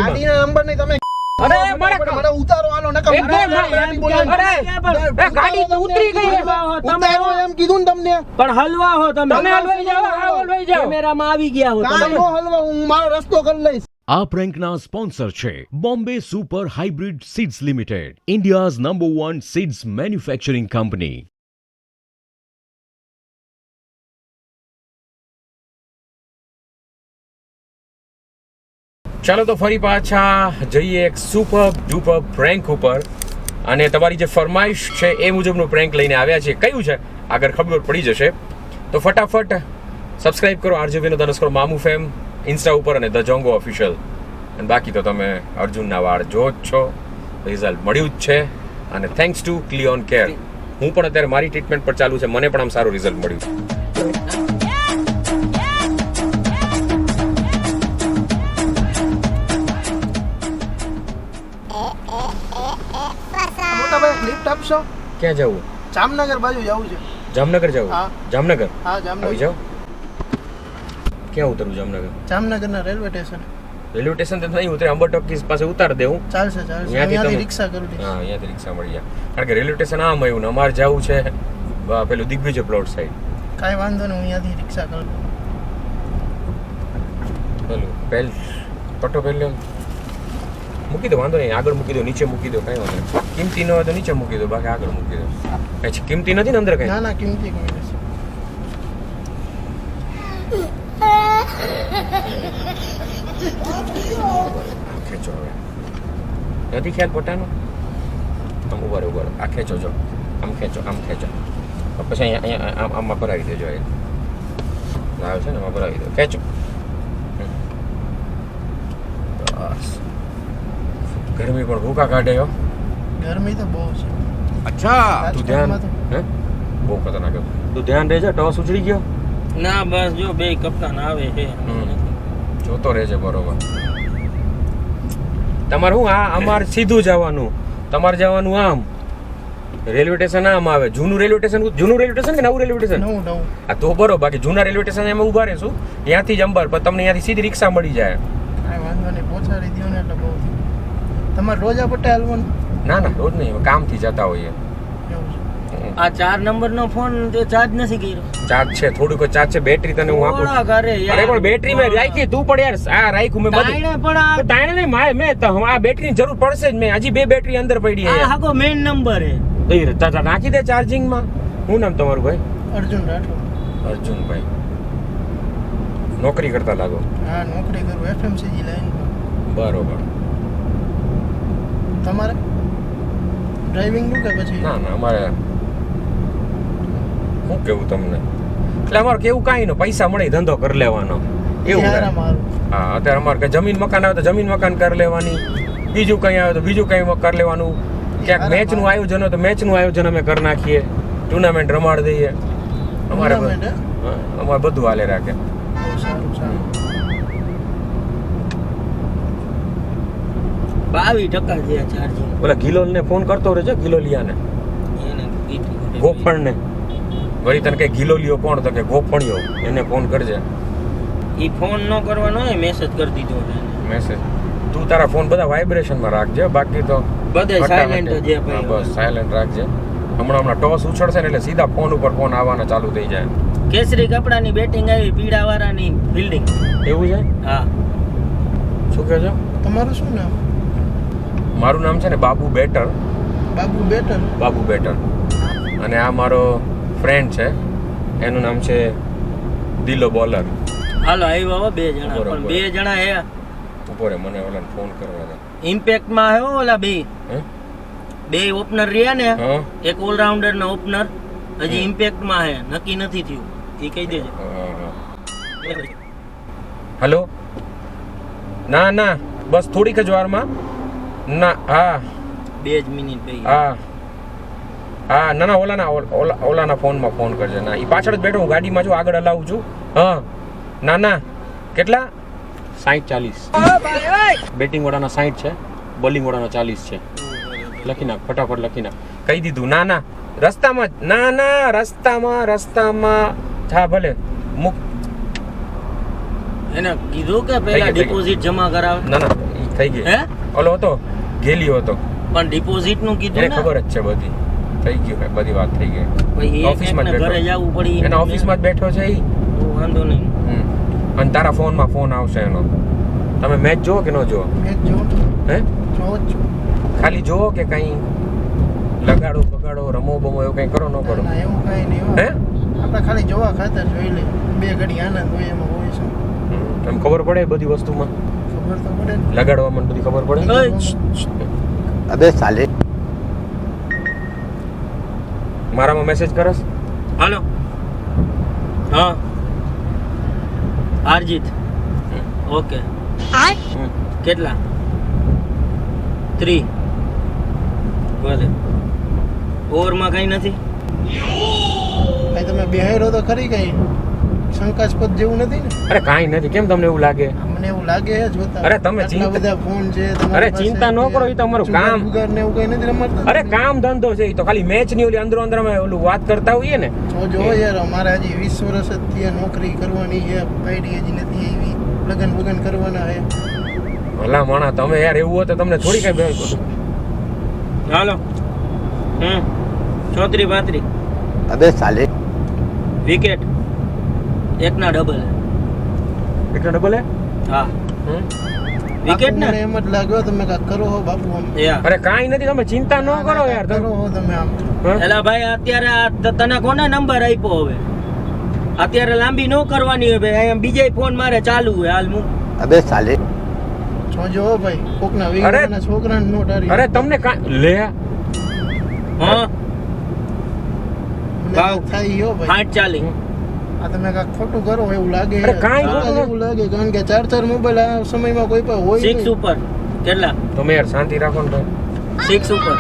ગાડીના નંબર નહીં તમે અરે મને ઉતારો આલો નકર ગાડી તો ઉતરી ગઈ ઉતારો એમ કીધું ને તમને પણ હલવા હો તમે હલવાઈ જાઓ હલવાઈ જાઓ કેમેરામાં આવી ગયા હો કાંઈ તમે નો હલવા હું મારો રસ્તો કરી લઈશ આ પ્રેન્કના સ્પોન્સર છે Bombay super hybrid seeds limited, India's number 1 seeds manufacturing company. ચાલો તો ફરી પાછા જઈએ એક સુપર ડુપર પ્રેન્ક ઉપર, અને તમારી જે ફરમાઈશ છે એ મુજબનું પ્રેન્ક લઈને આવ્યા છે. કયું છે આગળ ખબર પડી જશે, તો ફટાફટ સબસ્ક્રાઇબ કરો RJ_Vinud_Mamu ફેમ ઇન્સ્ટા ઉપર અને ધ જોંગો ઓફિશિયલ. અને બાકી તો તમે અર્જુનના વાળ જો જ છો, રિઝલ્ટ મળ્યું જ છે. અને થેન્ક્સ ટુ ક્લિયોન કેર, હું પણ અત્યારે મારી ટ્રીટમેન્ટ પર ચાલુ છે, મને પણ આમ સારું રિઝલ્ટ મળ્યું. મોટા ભાઈ લિફ્ટ આપશો? ક્યાં જવું? જામનગર બાજુ જવું છે. જામનગર જવું? હા. જામનગર હા જામનગર. આવી જાઓ. ક્યાં ઉતરવું જામનગર? જામનગરના રેલવે સ્ટેશન. રેલવે સ્ટેશન તો નહીં ઉતરે, અંબર ટોકીઝ પાસે ઉતાર દેવું. ચાલશે અહીંયાથી અહીંયાથી તમે- રિક્ષા કરું દઈશ. હા, અહીંયાથી રિક્ષા મળી જાય, કારણ કે રેલવે સ્ટેશન આમ આવ્યું ને અમારે જવું છે પેલું દિગ્વિજય પ્લોટ સાઈડ. કાંઈ વાંધો નહીં, હું અહીંયાથી રિક્ષા કરું. પેલું પહેલ પટ્ટો પહેલો મૂકી દો, વાંધો નહીં, આગળ મૂકી દો, નીચે મૂકી દો, કાંઈ વાંધો નહીં. કિંમતી ન હોય તો નીચે મૂકી દો, બાકી આગળ મૂકી દો. કઈ કિંમતી નથી ને અંદર કઈ? ના ના કિંમતી કોઈ નથી. ખેંચો હવે, નથી ખ્યાલ પટ્ટાનો? આમ ઉભા રહો, આ ખેંચો જો, આમ ખેંચો, આમ ખેંચો, પછી અહીંયા આમાં ભરાવી દેજો. એ લાવ છે ને, આમાં ભરાવી દો, ખેંચો. બસ, ગરમી પણ ભૂકા કાઢે હો. ગરમી તો બહુ છે. અચ્છા, તું ધ્યાન, રાજકોટમાં હે બહુ ખતરનાક. તું ધ્યાન રહેજે, ટોસ ઉછળી ગયો. ના બસ જો બે કપ્તાન આવે છે જોતો રહેજે બરોબર. તમારે શું આ અમારે સીધું જવાનું, તમારે જવાનું આમ, રેલવે સ્ટેશન આમ આવે. જૂનું રેલવે સ્ટેશન કે નવું રેલવે સ્ટેશન? નવું આ તો બરોબર. બાકી જૂના રેલવે સ્ટેશન એમાં ઊભા રહેશું, ત્યાંથી જ અંબર, પણ તમને ત્યાંથી સીધી રિક્ષા મળી જાય. કાંઈ વાંધો નહીં, પહોંચાડી દો ને એટલે બહુ. તમારે રોજ આ પટ્ટે હાલવાનું? ના ના, રોજ નહીં, કામથી જતા હોઈએ. એવું છે. આ 4 નંબરનો ફોન તે ચાર્જ નથી કર્યો. ચાર્જ છે, થોડુંક ચાર્જ છે, બેટરી તને હું આપું. થોડા ઘરે યાર. અરે પણ બેટરી મેં રાખી, તું પણ યાર આ રાખ્યું મેં બધી. તાણે પણ આ તાણે નહીં, મેં તો આ બેટરીની જરૂર પડશે જ. મેં હજી 2 બેટરી અંદર પડી આ છે. હાકો મેઇન નંબર હે. નાખી દે ચાર્જિંગમાં. શું નામ તમારું ભાઈ? અર્જુન રાઠોડ. અર્જુનભાઈ, નોકરી કરતા લાગો. હા નોકરી કરું FMCG લાઈનમાં. બરોબર. તમારે ડ્રાઇવિંગનું કે પછી? ના ના, અમારે શું કેવું તમને, એટલે અમારે કેવું કાંઈ નો, પૈસા મળે ધંધો કરી લેવાનો એવું. યાર મારું. હા, અત્યારે અમારે કઈ જમીન મકાન આવે તો જમીન મકાન કરી લેવાની, બીજું કંઈ આવે તો બીજું કંઈ કરી લેવાનું. ક્યાંક મેચનું આયોજન હોય તો મેચનું આયોજન અમે કરી નાખીએ, ટુર્નામેન્ટ રમાડી દઈએ. અમારે Tournament, હે? હા, અમારે બધું હાલે રાખે. બહુ સારું સારું. 22% છે ચાર્જિંગ. ઓલા ગિલોલને ફોન કરતો રહેજો, ગિલોલિયાને, એને કીધું. ગોફણને. વળી તને કઈ ગિલોલિયો કોણ, તો કે ગોફણિયો, એને ફોન કરજે. ઈ ફોન ન કરવાનો હોય, મેસેજ કરી દીધો એને. મેસેજ તું તારા ફોન બધા વાઇબ્રેશનમાં રાખજે, બાકી તો બધે સાયલેન્ટ જ છે હા, ભાઈ. બસ સાયલેન્ટ રાખજે. હમણાં ટોસ ઉછળશે ને એટલે સીધા ફોન ઉપર ફોન આવવાના ચાલુ થઈ જાય. કેસરી કપડાની બેટિંગ આવી, પીળા વાળાની ફિલ્ડિંગ. એવું છે? હા. શું કહે છો? તમારું શું નામ? મારું નામ છે ને બાબુ બેટર. બાબુ બેટર. બાબુ બેટર. અને આ મારો ફ્રેન્ડ છે, એનું નામ છે દિલો બોલર. હાલો આવ્યા હો 2 જણા, બરોબર. પણ 2 જણા હે ઉપર મને ઓલાને ફોન કરવા દે. ઇમ્પેક્ટમાં હે હો ઓલા બે. હે? 2 ઓપનર રહ્યા ને, હા એક ઓલરાઉન્ડર ના ઓપનર હજી ઇમ્પેક્ટમાં હે, નક્કી નથી થયું. એ કહી દેજો. હેલો. ના ના, બસ થોડીક જ વારમાં. ના હા 2 જ મિનિટ ભાઈ. હા હા, ના ના, ઓલાના ફોનમાં ફોન કરજે. ના, એ પાછળ જ બેઠો, હું ગાડીમાં છું, આગળ હલાવું છું. હા ના ના, કેટલા? 60-40. બેટિંગ વાળાના 60 છે, બોલિંગ વાળાના 40 છે. લખી નાખ, ફટાફટ લખી નાખ. કહી દીધું. ના ના, રસ્તામાં જ. ના ના, રસ્તામાં. હા ભલે મૂક. એને કીધું કે પહેલા થઈ ગયું. ડિપોઝિટ જમા કરાવે. ના ના, એ થઈ ગઈ હે ઓલો હતો ગેલિયો હતો પણ ડિપોઝિટ નું કીધું એને ને ખબર જ છે બધી થઈ ગયું છે બધી વાત થઈ ગઈ પછી ઓફિસમાં જ ઘરે બેઠો જવું પડી એના ઓફિસમાં જ બેઠો છે ઈ તો વાંધો નહીં અને તારા ફોનમાં ફોન આવશે એનો તમે મેચ જુઓ કે ન જુઓ મેચ જો હે જો જ છું. ખાલી જુઓ કે કંઈ લગાડો બગાડો રમો બમો એવું કંઈ કરો ન કરો ના એવું કાંઈ નહીં હો. હે આપણે ખાલી જોવા ખાતર જોઈ લઈએ 2 ઘડી આનંદ હોય એમાં હોય છે એમ ખબર પડે બધી વસ્તુમાં ખબર તો પડે ને. લગાડવામાં બધી ખબર પડે ઓય, अबे साले મારામાં મેસેજ કરસ હાલો હા આરજીત ઓકે કેટલા 3 ભલે ઓવરમાં કઈ નથી ભાઈ તમે બેહારો તો ખરી કઈ શંકાસ્પદ જેવું નથી ને અરે કાંઈ નથી કેમ તમને એવું લાગે મને એવું લાગે છે જોતા અરે તમે આટલા ચિંતા- બધા ફોન છે તમારી અરે પાસે ચિંતા ન કરો, ઈ તો અમારું જુગાર કામ. બુગાર ને એવું કઈ નથી રમતા અરે કામ ધંધો છે ઈ તો ખાલી મેચ ની ઓલી અંદરો અંદર અમે ઓલું વાત કરતા હોઈએ ને જો યાર અમારે હજી 20 વર્ષ જ થયા નોકરી કરવાની છે આઈડી હજી નથી આવી લગન બુગન કરવાના છે ભલા માણા તમે યાર એવું હોય તો તમને થોડી કઈ હાલો 34-32 अबे साले વિકેટ એકના ડબલ એટલો ડબલ હે હા વિકેટ ને મને એમ જ લાગ્યો તમે કાંઈક કરો હો બાપુ આમ યા અરે કાંઈ નથી તમે ચિંતા ન કરો યાર કરો હો તમે આમ હા? એલા ભાઈ અત્યારે તને કોને નંબર આપ્યો હવે અત્યારે લાંબી ન કરવાની હોય ભાઈ અહીંયા બીજે ફોન મારે ચાલુ હોય હાલ મૂક अबे साले જોજો હો ભાઈ કોકના અરે! વીઘાના છોકરાને નો ટારી અરે તમને લે હા મને વાવ. થાય હો ભાઈ હાથ ચાલી આ તમે કાંઈક ખોટું કરો એવું લાગે અરે કાંઈ ખોટા ખોટું જેવું લાગે કારણ કે 4 મોબાઈલ આ સમયમાં કોઈ પાસે હોય 6 નહીં. ઉપર કેટલા તમે યાર શાંતિ રાખો ને તો 6 ઉપર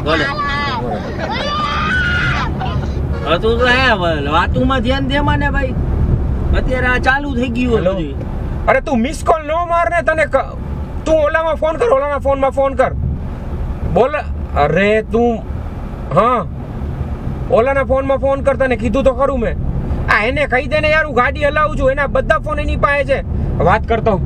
બોલે હવે તું તો હે વાતુમાં ધ્યાન દે મને ભાઈ અત્યારે આ ચાલુ થઈ ગયું હેલો. હતું અરે તું મિસ કોલ નો માર ને તને તું ઓલામાં ફોન કર ઓલાના ફોનમાં ફોન કર બોલ અરે તું હા ઓલાના ફોનમાં ફોન કર તને કીધું તો ખરું મેં આ એને કહી દે ને યાર હું ગાડી હલાવું છું એના બધા ફોન એની પાસે છે વાત કરતો હું.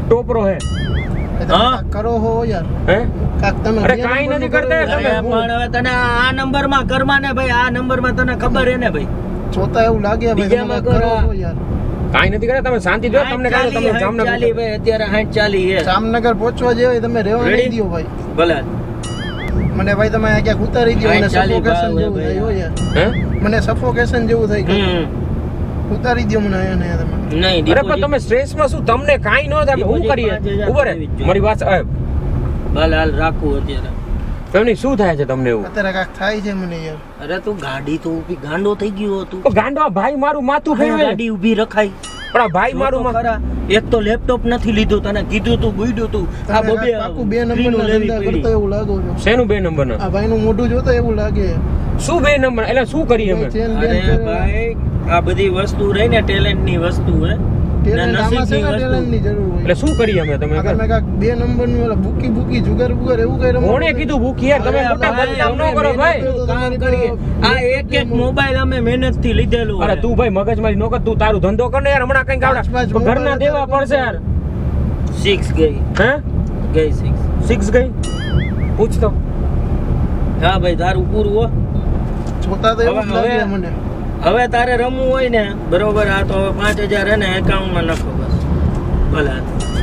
ટોપરો હે તમે હા. કાંઈક કરો હો યાર હે કાંઈક તમે અરે બે કાંઈ નંબરનું નથી કરતા કરો. તમે. અરે પણ હવે તને આ નંબરમાં કરમાં ને ભાઈ આ નંબરમાં તને ખબર હે ને ભાઈ જોતા એવું લાગે ભાઈ તમે બીજામાં કાંઈક કરો કરો. હો યાર કાંઈ નથી કરતા તમે શાંતિ જો તમને કાંઈ તમને હાથ જામનગર ચાલી ભાઈ અત્યારે હાથ ચાલી હે જામનગર પહોંચવા જેવાય તમે રહેવા Ready? નહીં દો ભાઈ ભલે મને ભાઈ તમે આ ક્યાંક ઉતારી દો મને હાથ ચાલી સફોકેશન ભાઈ, જેવું થાય હો યાર હે મને સફોકેશન જેવું થાય ઉતારી દો મને અહીંયા ને તમે નહીં અરે પણ તમે સ્ટ્રેસમાં શું તમને કાંઈ ન થાય હું Deposit કરીએ 5,000 ઉભો રે આવી જ જોઈએ. મારી વાત ભલે હાલ રાખું અત્યારે તમને શું થાય છે તમને એવું અત્યારે કાંઈક થાય છે મને યાર અરે તું ગાડી તો ઊભી ગાંડો થઈ ગયો તું ઓ ગાંડો આ ભાઈ મારું માથું અહીંયા ફેરવે ગાડી ઊભી રખાય પણ આ ભાઈ મારું જોતો ખરા. એક તો લેપટોપ નથી લીધું તને કીધું તું ગુઈડું તું આ તમે બબે પાકું 2 સ્ક્રીનો નંબરના લેવી ધંધા પડી. કરતા એવું લાગો છો શેનું 2 નંબર આ ભાઈનું મોઢું જોતા એવું લાગે શું 2 નંબર એટલે શું કરીએ અમે ચેન બેન અરે પહેરેલા. ભાઈ આ બધી વસ્તુ રહી ને ટેલેન્ટ ની વસ્તુ હે ને ટેલેન્ટ આમાં નસીબની શેના ટેલેન્ટની વસ્તુ જરૂર હોય એટલે શું કરીએ અમે તમે આ તમે કાંઈક 2 નંબરનું ઓલા બુકી જુગાર બુગાર એવું કઈ રમો કોણે કીધું ભૂખી યાર તમે અરે મોટા ભાઈ, બદનામ ન અમે કરો ભાઈ મહેનતનું કામ કરીએ. આ એક મોબાઈલ અમે મહેનત થી લીધેલું અરે હે. તું ભાઈ મગજ મારી નો કર તું તારું ધંધો કર ને યાર હમણાં કઈ પાંચ આવડા mobile ઘરના દેવા પડશે યાર 6 ગઈ હે ગઈ 6 6 ગઈ પૂછ તો હા ભાઈ તારું પૂરું હો જોતા તો એવું જ હવે- લાગે મને હવે તારે રમવું હોય ને બરોબર આ તો 5,000 હે ને એકાઉન્ટમાં નાખો બસ ભલે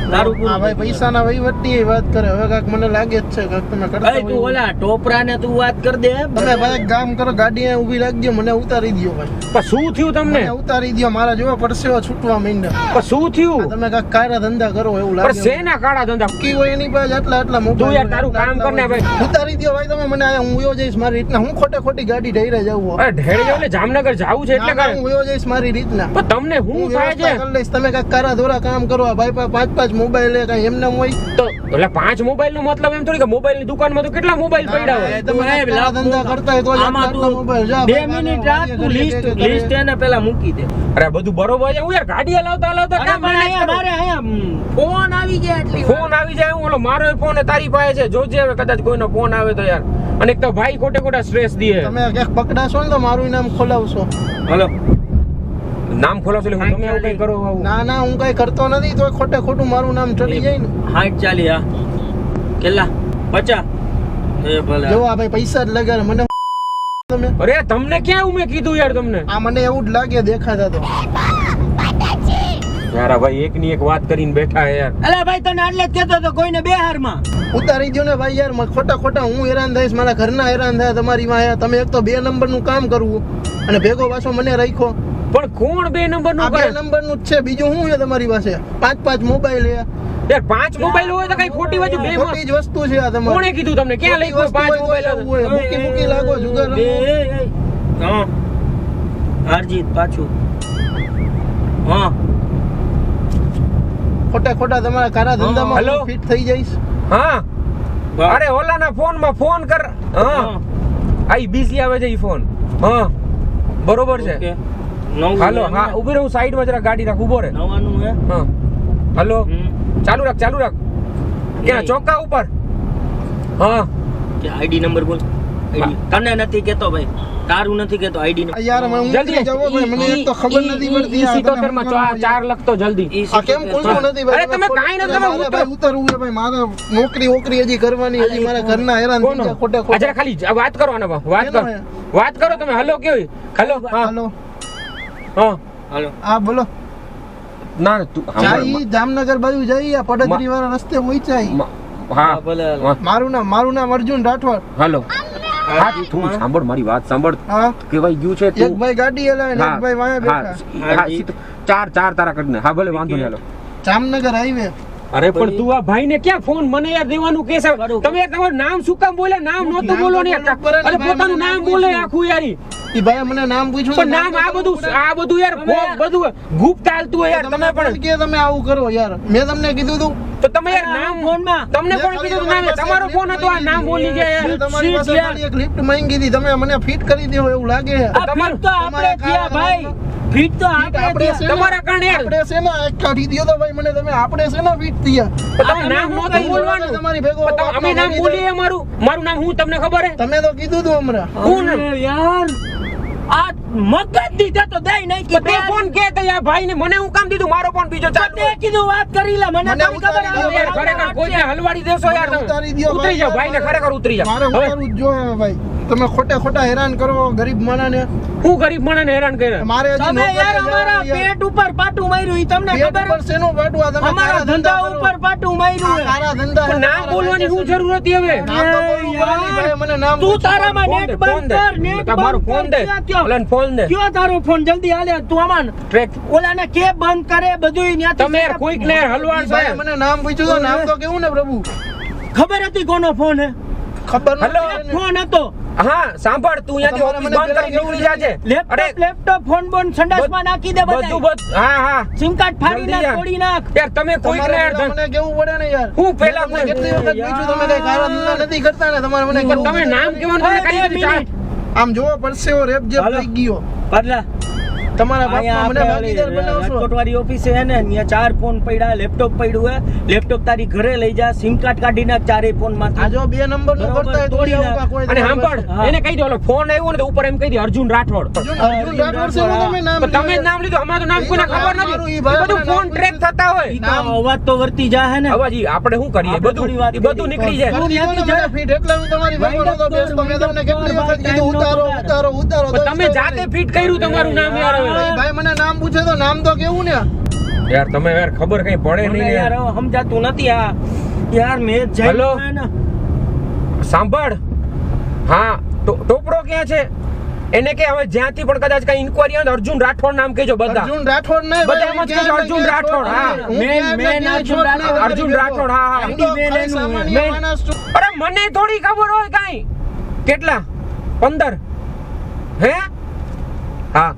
તારું આ પૂરું ભાઈ પૈસાના વહીવટની વાત કરે હવે કાંઈક મને લાગે જ છે કાંઈક તમે કરતા ભાઈ તું હોય. ઓલા ટોપરાને તું વાત કર દે તમે ભાઈ એક કામ કરો ગાડી અહીંયા ઊભી રાખજો મને ઉતારી દો ભાઈ પણ શું થયું તમને મને ઉતારી દો મારા જેવા પરસેવો છૂટવા માંડ્યા પણ શું થયું તમે કાંઈક કાયરા ધંધા કરો એવું પણ લાગે શેના કાળા ધંધા કી હોય એની પાસે આટલા તું mobile યાર તારું હોય, કામ આટલા કર ને હોય. ભાઈ. ઉતારી દો ભાઈ તમે મને અહીંયા હું વયો જઈશ મારી રીતના હું ખોટી ગાડી ઢેરે જાઉં અરે ઢેળી એટલે જામનગર જાવું છે એટલે ના, ના, કાંઈ. હું વયો જઈશ મારી રીતના પણ તમને હું શું થાય વ્યવસ્થા છે કરી લઈશ તમે કાંઈક કારા ધોરા કામ કરો આ ભાઈ પાસે 5 મોબાઈલ કાંઈ એમને હોય તો એટલે 5 મોબાઈલ નો મતલબ એમ થોડી કે મોબાઈલ ની દુકાનમાં તો કેટલા મોબાઈલ પડ્યા હોય તમે તું કાંઈક એ કારા ધંધા લાખ કરતા હોય તો જ આમાં આટલા તું મોબાઈલ જા 2 ભાઈ, મિનિટ કાકા, રાખ તું ઘડીએ લિસ્ટ ઘડીએ લિસ્ટ એને પેલા મૂકી દે અરે બધું બરોબર છે હું યાર ગાડી હલાવતા હલાવતા અરે કામ પણ manage અહીંયા કરું. મારે અહીંયા ફોન આવી ગયા એટલી ફોન આવી જાય હું ઓલો મારો ફોન તારી પાસે છે જોજે હવે કદાચ કોઈનો ફોન આવે તો યાર અને એક તો ભાઈ ખોટે ખોટા સ્ટ્રેસ દે તમે ક્યાંક પકડાશો ને તો મારું નામ ખોલાવશો હલો નામ ખોલાવશો એટલે હું તમે આવું કઈ કરો આવું? ના હું કઈ કરતો નથી તો ખોટે ખોટું મારું નામ ચડી જાય ને. 60 હા કેટલા 50 એ ભલે જો આ ભાઈ પૈસા જ લગાડે મને તમે અરે તમને ક્યાં એવું મેં કીધું યાર તમને? આ મને એવું જ લાગે દેખાતા તો યાર આ ભાઈ એકની એક વાત કરીને બેઠા હે યાર. અલા ભાઈ તને એટલે જ કહેતો તો કોઈને બેહારમાં ઉતારી દો ને ભાઈ યાર ખોટા હું હેરાન થઈશ મારા ઘરના હેરાન થયા તમારી માં આયા. તમે એક તો 2 નંબરનું કામ કરવું અને ભેગો પાછો મને રાખ્યો. પણ કોણ 2 નંબર આ નું 2 કરે? નંબરનું જ છે બીજું શું છે તમારી પાસે? 5 મોબાઈલ છે. યાર 5 મોબાઈલ હોય તો કઈ ખોટી બાજુ બે માં ખોટી જ વસ્તુ છે આ તમારી. કોણે કીધું તમને? ક્યાં લઈ ગયો 5 મોબાઈલ? મૂકી લાગો જુગાર રમો. હા હારજીત પાછું હા ખોટા તમારા કારા હેલો? ધંધામાં ફિટ થઈ જઈશ. હા અરે ઓલાના ફોનમાં ફોન કર. હા આઈ બીઝી આવે છે ઈ ફોન. હા બરોબર છે. ઓકે. નવું હાલો હે ને? હા ઉભી રહું સાઈડ માં જરા ગાડી રાખ ઉભો રે. નવાનું હે હા હાલો હમ. ચાલુ રાખ ક્યાં ચોકા ઉપર? હા કે આઈડી નંબર બોલ ID. તને નથી કેતો ભાઈ તારું નથી કેતો આઈડી નંબર યાર હું જલ્દી જવો ભાઈ મને એક તો ખબર નથી પડતી ઈ આ 77 માં 4 લખતો જલ્દી. આ કેમ ખુલતું નથી ભાઈ? અરે તમે કાંઈ નથી, તમે મારે ભાઈ ઉતરવું છે ભાઈ મારે નોકરી હજી કરવાની હજી મારા ઘરના હેરાન થઈ કોનો? ગયા ખોટે આ જરા ખાલી વાત કરો આના વાત કેનો કરો હે? વાત કરો તમે. હલો કેવી? હલો હા હાલો હા હાલો હા બોલો. ના તું જાય જામનગર બાજુ જઈ આ પડતરી વાળા રસ્તે પહોંચાય. હા ભલે હા. મારું નામ અર્જુન રાઠોડ. હલો હા તું સાંભળ મારી વાત સાંભળ. હા કેવાય ગયું છે એક તું? ભાઈ ગાડી હલાવે ને એક ભાઈ વાંહે બેઠા. હા ચાર તારા કરીને. હા ભલે વાંધો નહીં. હાલો જામનગર હાઈવે. અરે પણ તું આ ભાઈને ક્યાં ફોન મને યાર દેવાનું કે છે? તમે યાર તમારું નામ શું કામ બોલે? નામ નહોતું નામ બોલો ને તો યાર. બોલવું પડે ને, અરે પોતાનું ભાઈ, નામ મને બોલે નામ આખું યાર ઈ. ઈ ભાઈ મને નામ પૂછ્યું પણ નામ આ બધું યાર બધું ગુપ્ત હાલતું હોય યાર. તમે પણ કે તમે આવું કરો યાર. મેં તમને કીધું તું તો તમે યાર નામ ફોનમાં તમને કોણ કીધું નામ? તમારો ફોન હતો આ નામ બોલી ગયા મેં યાર. તમારી પાસે ખાલી એક લિફ્ટ માંગી હતી તમે મને ફિટ કરી દેવો એવું લાગે છે. આ ફીટ તો આપણે થયા ભાઈ ફીટ તો આપણે આપણે થયા. શેના- તમારા કારણે યાર. આપણે શેના આંખ કાઢી દ્યો તો ભાઈ મને તમે આપણે શેના ફિટ થયા? તો તમે નામ નહોતું બોલવાનું. તમારી ભેગો પણ તમે- અમે નામ બોલીએ મારું નામ હું તમને ખબર હે? તમે તો કીધું તું હમણાં. હું નામ? અરે યાર આ મગજ દીધા તો દઈ નહીં કે પણ તે ફોન કે તે યાર ભાઈને મને હું કામ દીધું? મારો ફોન બીજો ચાલુ તે કીધું વાત કરી લે મને મને થોડી ખબર ઉતારી આવે. દો યાર ખરેખર કોઈને હલવાડી દેશો યાર તમે. ઉતારી દ્યો ઉતરી જાઓ ભાઈને ખરેખર ઉતરી જાઓ. મારે હવે ઉતારવું જ જોઈએ ભાઈ. તમે ખોટા હેરાન કરો ગરીબ માણસને. હું ગરીબ માણસને હેરાન કરે? મારે હજી તમે નોકરીએ યાર અમારા જવાનું યાર. પેટ ઉપર પાટું માર્યું ઈ તમને પેટ ખબર ઉપર શેનું પાટું? આ તમે અમારા કારા ધંધા કરો. ઉપર પાટું માર્યું આ કારા ધંધા પણ નામ બોલવાની શું જરૂર હતી હવે? નામ તો બોલવું પડે ને ભાઈ, મને નામ તું પૂછો. તારામાં ફોન નેટ દે, ફોન બંધ દે. કર નેટ તમારો બંધ ફોન કર. દે. કયો? ઓલાને ફોન દે. કયો તારો ફોન જલ્દી હાલે તું આમાં ટ્રેક ઓલાને કે બંધ કરે બધુંય ન્યાથી તમે યાર કોઈક ને હલવાડ ભાઈ છે. મને નામ પૂછ્યું તો નામ તો કેવું ને પ્રભુ? ખબર હતી કોનો ફોન હે ખબર હલો? નથી ને. ફોન હતો હા સાંભળ તું અહીંયાથી તમારે ઓફિસ મને બંધ કરી પેલા નીકળી જાજે. લેપટોપ ફોન બોન સંડાસમાં નાખી દે બધું બધા હા હા સિમ કાર્ડ ફાડી જલ્દી નાખ યાર. તોડી નાખ યાર તમે કોઈક ને તમારે યાર પેલા મને કેવું પડે ને યાર. હું પેલા મેં તમને કેટલી વખત પૂછ્યું તમે કઈ કારા ધંધા નથી કરતા ને તમારે મને પણ કેવું તમે પડે? નામ કેવાનું તમને બે ખાલી ચાર- મિનિટ. આમ જોવો પરસેવો રેપ જે હાલો. થઈ ગયો પડલા તમારા અહીંયા બાપમાં મને આપણે ભાગીદાર બનાવશો. રાજકોટવાળી ઓફિસે હે ને ત્યાં 4 ફોન પડ્યા લેપટોપ પડ્યું હે લેપટોપ તારી ઘરે લઈ જા સિમ કાર્ડ કાઢી નાખ ચારેય ફોન આ માંથી જો 2 નંબર નું બરોબર, કરતા હોય તો તોડી આવું નાખ. કાંઈક હોય અને તમારી સાંભળ પાસે. હા. એને કહી દો ઓલો ફોન આવ્યો ને તો ઉપર એમ કહી દે અર્જુન રાઠોડ. અર્જુન રાઠોડ છે એનું તમે નામ પણ તમે જ લીધું. નામ લીધું અમારું તો નામ એ કોઈને તો ખબર નામ મારું, નથી. ઈ એ ભાઈ બધું મને ફોન નામ ટ્રેક પૂછ્યું. થતા હોય. ઈ તો અવાજ તો વર્તી જાહે ને અવાજી આપણે શું કરીએ આપણે બધું થોડી વાત એ બધું કરી. નીકળી જાય. કરી દીધું ને મને ફીટ એટલે હું તમારી ભેગો નહોતો બેસતો. મેં તમને કેટલી વખત કીધું ઉતારો પણ તમે જાતે ફિટ કર્યું તમારું નામ યાર હવે. ભાઈ મને નામ પૂછે તો નામ તો કેવું ને? યાર તમે યાર ખબર કઈ પડે મને નહીં યાર યાર. હવે સમજાતું નથી આ યાર મેં જઈ હલો? ને સાંભળ હા ટોપરો ક્યાં છે? એને કે હવે જ્યાંથી પણ કદાચ કઈ ઇન્કવાયરી આવે તો અર્જુન રાઠોડ નામ કહેજો બધા. અર્જુન રાઠોડ નહીં બધા એમ જ કહે છે, અર્જુન રાઠોડ, હા. મેન અર્જુન રાઠોડ. અર્જુન રાઠોડ હા હા. આઈડી મેલ એનું સામાન્ય મેલ. માણસ છું. અરે મને થોડી ખબર હોય કાઈ. કેટલા? 15 હે? હા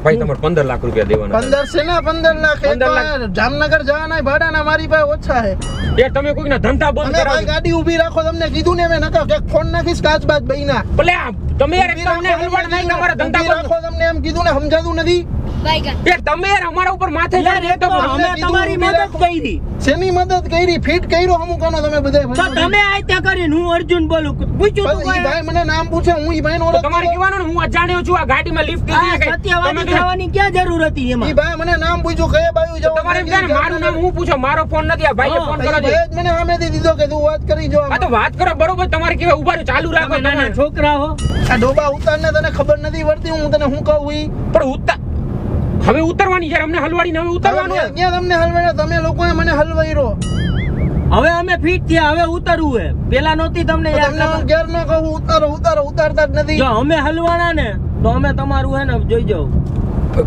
ભાઈ તમારે 15 લાખ રૂપિયા દેવાના 15 છે ને 15 લાખ. એ 15 તો લાખ. આ જામનગર જવાના ભાડાના મારી પાસે ઓછા છે. યાર તમે કોઈના ધંધા બંધ તમે ભાઈ કરાવો. ગાડી ઊભી રાખો તમને કીધું ને મેં નકા કે ફોન નાખીશ કાચ બાજ બઈના. ભલે આ તમે યાર એક ઊભી તમને રાખો, હલવાડ નહીં તમારા ઊભી ધંધા બંધ. રાખો તમને એમ કીધું ને સમજાતું નથી. યાર તમે યાર અમારા ઉપર માથે યાર ચડી એક તો તો અમે તમારી મદદ કરી શેની મદદ કરી? ફિટ કર્યો હમું કાનો તમે બધાય તો ભાઈઓ? તમે આ ત્યાં કરીને હું અર્જુન બોલું પૂછ્યું તું પણ ઈ કોઈ? ભાઈ મને નામ પૂછે, હું ઈ ભાઈને તો ઓળખતો તમારે નથી. કહેવાનું ને હું અજાણ્યો છું આ ગાડીમાં લિફ્ટ આ કરી છે સત્યવાદી તમે થવાની ક્યાં જરૂર હતી ઈ એમાં? ભાઈ મને નામ પૂછ્યું કયા બાજુ જવું? તમારે એમ થાય ને મારું નામ હું પૂછો, મારો ફોન નથી, આ ભાઈએ હા, ફોન ઈ કરો છે. ભાઈએ જ મને સામેથી દીધો કે તું વાત કરી જો આ તો વાત કરો બરોબર, તમારે કેવાય ઉભા રહ્યો ચાલુ રાખો તમે નાના તમે. છોકરા હો. આ ડોબા ઉતારને તને ખબર નથી પડતી હું તને શું કહું? ઈ પણ હવે ઉતરવાની યાર, અમને હલવાડી હવે ઉતરવાનું હવે ક્યાં તમને હલવાડ્યા? તમે લોકોએ મને હલવાઈરો. હવે અમે ફિટ થયા, હવે ઉતરવું હે. પેલા નહોતી તમને યાર તમને હું ખબર? ઘેર ન કહું ઉતારો ઉતારો, ઉતારતા જ નથી. જો અમે હલવાના ને તો અમે તમારું હે ને જોઈ જાવ.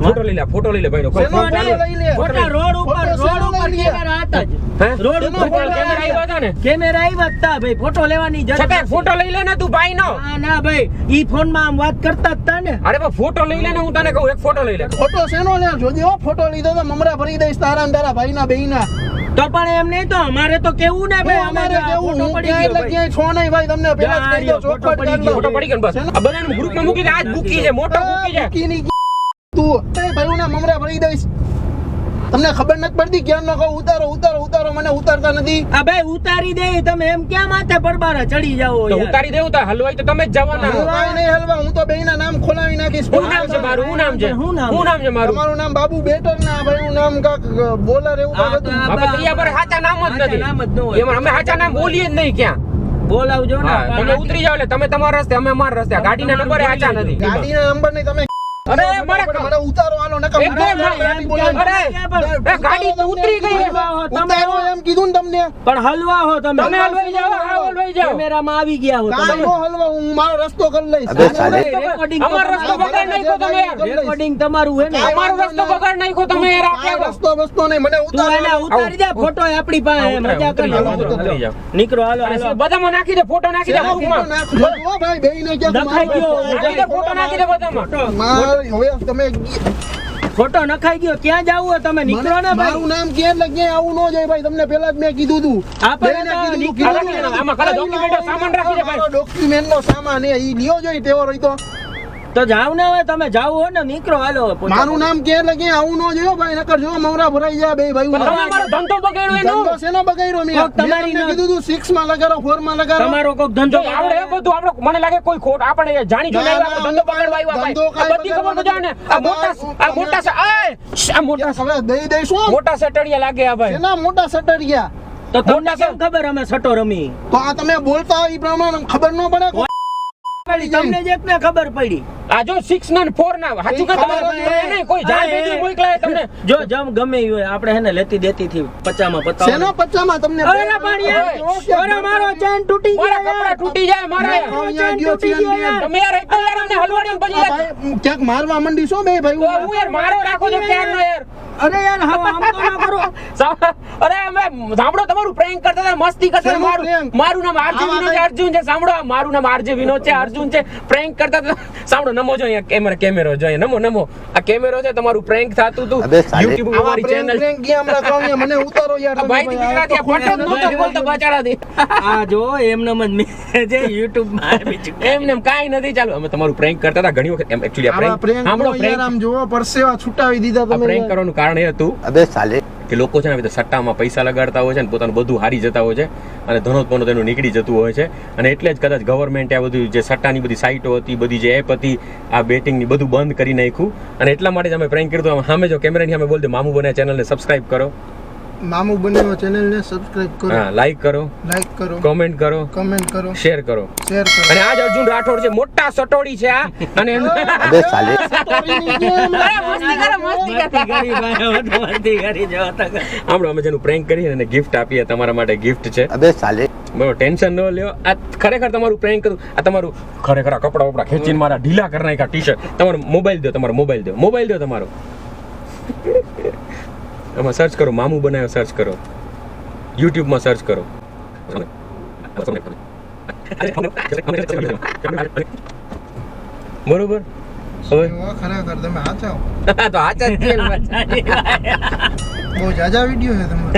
ફોટો લઈ લે ભાઈનો શેનો ફોટો ફોટો લઈ લે? ખોટા રોડ ઉપર ફોટો શેનો રોડ ઉપર લઈ લે? કેમેરા હતા જ. હે? રોડ ઉપર કેમેરા આવ્યા હતા ને કેમેરા આવ્યા જ તા ભાઈ, ફોટો લેવાની જરૂર છતાંય નથી. ફોટો લઈ લે ને તું ભાઈનો. ના ભાઈ, ઈ ફોન માં આમ વાત કરતા જ તા ને. અરે પણ ફોટો લઈ લે ને, હું તને કહું એક ફોટો લઈ લે. ફોટો શેનો લે? જોજો ફોટો લીધો તો મમરા ભરી દઈશ તારા ને તારા ભાઈના બેયના. તો પણ એમ નહીં, તો અમારે તો કેવું ને ભાઈ, અમારે અમે કેવું? ફોટો હું પડી ક્યાંય ગયો એટલે ભાઈ. ક્યાંય છો નહીં ભાઈ, તમને પેલા જ કહી દો, ફોટો ચોખવટ પડી કરી ગયો. લો. ફોટો પડી ગયો ને બસ. આ બધાને ગ્રુપમાં મૂકી દે, આજ બુકી છે, મોટો બુકી છે. મૂકીની તું એ ભાઈઓના મમરા ભરી દઈશ. તમને ખબર નથી પડતી ક્યાં ન કહું ઉતારો ઉતારો ઉતારો, મને ઉતારતા નથી. આ ભાઈ ઉતારી દે, તમે એમ ક્યાં માથે પરબારા ચડી જાઓ તો યાર? ઉતારી દેવું તો હલવાઈ તો તમે જ હું જવાના. કાંઈ નહીં હલવા, હું તો બેયના નામ ખોલાવી નાખીશ. શું નામ છે મારું? શું નામ છે? શું નામ? શું નામ છે મારું? તમારું નામ બાબુ બેટર ને આ ભાઈનું નામ કાક બોલર એવું કાક આ તો હતું. આ બાપા ત્રિયા પર સાચા નામ જ સાચા નામ જ ન નથી. હોય. એમાં અમે સાચા નામ બોલીએ જ નહીં ક્યાં. બોલાવજો ને. હા, તમે ઉતરી જાવ એટલે તમે તમારા રસ્તે, અમે અમારા રસ્તે. આ ગાડીના નંબર સાચા નથી. ગાડીના નંબર નહીં તમે અરે મારા મને ઉતારો આલો નકર એક મને બે ગાડી બોલાવી. અરે એ ગાડી તો ઉતરી ગઈ છે. ઉતારો એમ કીધું ને તમને. પણ હલવા હો તમે. તમે હલવાઈ જાઓ, હા હલવાઈ જાઓ. કેમેરામાં આવી ગયા હો કાંઈ તમે. નો હલવા, હું મારો રસ્તો કરી લઈશ. અબે સાલે. રેકોર્ડિંગ અમારો રસ્તો બગાડ નાખ્યો તમે યાર. રેકોર્ડિંગ તમારું હે ને. અમારો રસ્તો બગાડ નાખ્યો તમે યાર. આ આપ્યા રસ્તો બસ્તો નહીં, મને તું એને ઉતારો. ઉતારી દે, ફોટો આપણી પાસે મજા ઉતરી કરી જાઓ, ઉતરી જાઓ. નીકળો હાલો અને હાલો. બધામાં નાખી દે, ફોટો નાખી દે શેનો ગ્રુપમાં. ફોટો નાખજો? જો ભાઈ બેયને ક્યાંક નખાઈ ગયો. નાખી દે, ફોટો નાખી દે બધામાં. માર હવે તમે ફોટો નખાઈ ગયો, ક્યાં જાવું હોય તમે નીકળો ને મારું ભાઈ. નામ ક્યાં એટલે ક્યાંય આવું ન જાય ભાઈ, તમને પહેલા જ મેં કીધું તું. આપણે બેયને તો કીધું, નીકળો કીધું ને. ને. આમાં ખાલી document નો સામાન રાખી દે ભાઈ. મારો document નો સામાન એ ઈ લ્યો જોઈ તેવો રહી તો. તો જાવ ને હવે, તમે જાવ હો ને, નીકળો હાલો. મારું નામ ક્યાં એટલે ક્યાંય આવું ન જોયો ભાઈ, નકર જો મમરા ભરાઈ જાય બે ભાઈ. પણ તમે મારો ધંધો બગાડ્યો એનો. ધંધો શેનો બગાડ્યો મેં? કોક તમારી મેં તમને ના- કીધું તું 6 માં લગાડો 4 માં લગાડો. તમારો કોક ધંધો જો આપણે એ બધું આપણે મને લાગે કોઈ ખોટ આપણે જાણી જોઈને ના, આવ્યા, ના, આપણે ધંધો બગાડવા આવ્યા ભાઈ. ધંધો આ બધી ખબર તો જાણે. આ મોટા આ મોટા હવે દઈ દઈશું. મોટા સટડિયા લાગે આ ભાઈ. શેના મોટા સટરિયા? તો તમને મોટા કેમ ખબર અમે સટો રમી? તો આ તમે બોલતા હોય ઈ પ્રમાણે ખબર ન પડે? તમને જ એકને ખબર પડી. આ જો 6 ના 4 ના સાચું કે ખબર તમારે નથી. નહીં કોઈ જાણ ભેગી મોકલાય તમને. જો જમ ગમે ઈ હોય, આપણે હેને લેતી દેતી થી પચામાં શેનો પતાવો. પચ્ચામાં તમને અરે પણ યાર, અરે મારો ચેન તૂટી મારા ગયો કપડા યાર. તૂટી જાય મારા. મારો ચેન તૂટી ગયો યાર. તમે યાર એક તો યાર અમને હલવાડીને પછી આ યાર. ભાઈ ક્યાંક મારવા મંડી છો બે તો ભાઈ? હું યાર મારો રાખો છો ક્યારનો યાર. અરે યાર હવે આમ તો ના કરો. અરે અમે સાંભળો તમારું પ્રેન્ક કરતા હતા, મસ્તી કરતા હતા. શેનું prank? મારું નામ આરજે આવા વિનોદ છે, અર્જુન છે. સાંભળો મારું નામ આરજે વિનોદ છે, અર્જુન છે. પ્રેન્ક કરતા હતા. સાંભળો નમો જો અહીંયા કેમેરો જો અહીંયા નમો આ કેમેરો છે, તમારું પ્રેન્ક થાતું હતું અબે સાલે. YouTube ઉપર આવા મારી prank ચેનલ. prank ગયા હમણાં કામ મને ઉતારો યાર તમે ભાઈ ગુજરાતી આ પટો જ નહોતો બોલતો બચાડાથી. આ જો એમનેમ જ મેં જે YouTube માં બીજું એમને એમ કાંઈ નથી. ચાલુ અમે તમારું પ્રેન્ક કરતા હતા ઘણી વખત. એમ actually આ આવા prank prank સાંભળો નો યાર prank આમ જોવો પરસેવા છૂટાવી દીધા આ તમે prank યાર. કરવાનું કારણ એ હતું અબે સાલે. કે લોકો છે ને આવી રીતે સટ્ટામાં પૈસા લગાડતા હોય છે ને પોતાનું બધું હારી જતા હોય છે અને ધનોત્પન્ન તેનું નીકળી જતું હોય છે અને એટલે જ કદાચ ગવર્મેન્ટે આ બધું જે સટ્ટાની બધી સાઇટો હતી, બધી જે એપ હતી, આ બેટિંગની બધું બંધ કરી નાખ્યું અને એટલા માટે જ અમે પ્રેન્ક કર્યું. સામે જો કેમેરાની સામે બોલ દે મામુ બને ચેનલને સબસ્ક્રાઇબ કરો, મામુ બનેવો ચેનલને સબસ્ક્રાઇબ કરો, હા લાઈક કરો, લાઈક કરો, કોમેન્ટ કરો, કમેન્ટ કરો, શેર કરો. શેર કરો. અને આજ અર્જુન રાઠોડ છે, મોટા સટોડી છે આ અને અબે સાલે. સ્ટોરીની જેમ. અરે મસ્તી કરો, મસ્તી કરો. કરી ભાઈ, મસ્તી કરી જો તો. સાંભળો અમે જેનું પ્રેન્ક કરીએ અને ગિફ્ટ આપીએ તમારા માટે ગિફ્ટ છે. અબે સાલે. બરોબર, ટેન્શન ન લ્યો. આ ખરેખર તમારું પ્રેન્ક કરું. આ તમારું ખરેખર આ કપડા વપડા ખેંચીને મારા ઢીલા કરી નાખ્યા ટી-શર્ટ. તમારો મોબાઈલ દો, તમારો મોબાઈલ દો તમારો. આમાં સર્ચ કરો, મામુ બનાવ્યો સર્ચ કરો, YouTube માં સર્ચ કરો. બરોબર હવે ખરેખર તમે હાચા હો. તો આચા જ છે ને. બહુ જાજા વિડિયો છે તમારો.